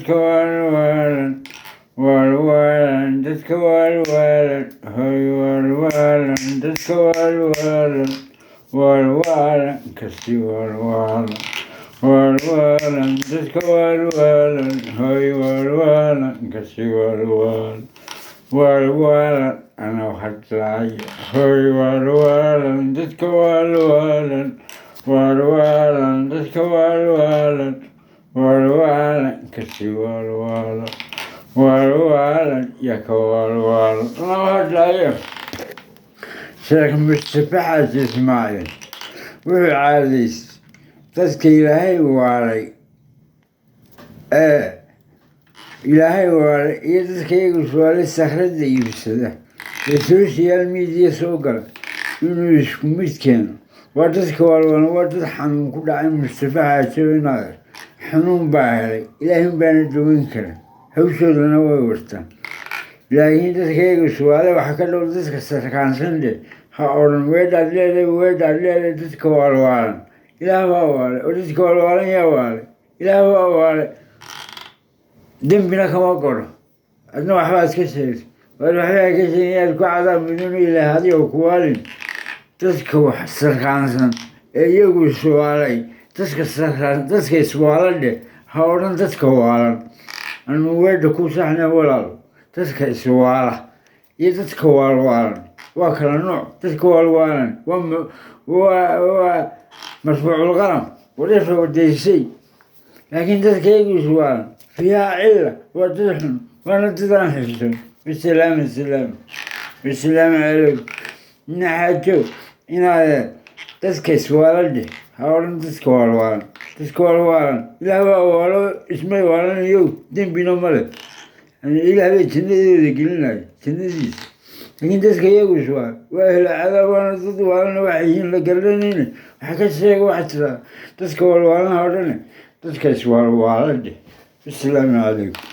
dadka walwalan walwalan dadka walwalan hoy walwalan dadka walwalan walwalan kasi walwalan walwalan dadka walwalan hoy walwalan kasi walwalan walwalan ana waxaad hoy walwalan dadka walwalan walwalan dadka walwalan walwalan kasi walwalan walwalan yaka walwalan ana waxaad sheekh Mustafa Xaaji Ismaaciil wuxuu caadaystay dadka ilaahay waalay ilaahay waalay iyo dadka iyagu su'aale sakhradda iibsada ee social media soo gala inuu isku mid keeno waa dadka walwalan waa dad xanuun ku dhacay Mustafa Xaaji Ismaaciil xanuun baa helay ilaahay baana daweyn karin hawshoodana way wartaan laakiin dadka iyagu su'aale waxa ka dhow dadka sarkaansan leh ha odhan weedhaad leedahay dadka walwalan ilaah waa waalay oo dadka walwalan yaa waalay ilaah waa waalay dembina kama qoro adna waxbaa iska sheegtay waar waxbaa ka sheegin inaad ku cadaab midun ilaah adigo ku waalin dadka wax sarkaansan ee iyagu iswaalay dadka iswaalan dheh ha odhan dadka waalan anu weedha ku saxna walaal dadka iswaala iyo dadka walwalan waa kala nooc dadka walwalan waa marfuucul qalam wadasha wadaysay laakiin dadka iyagu iswaalan fiihaa cilla waa dad xun waana dadaan xifsan bisalaami calaykum naxaajo inaadee dadka iswaalan dheh ha odhan dadka walwalan ilaah waa waalo ismay waalanayow dembina male ilaah bay jannadooda gelinaya jannadiisa laakiin dadka iyagu iswaal waa ahla cadaab waana dad waalana waxay yihiin la garanayne waxa ka sheega waxa tiraa dadka walwaalana odhane dadka iswaalwaalan dheh bisalaamu calaykum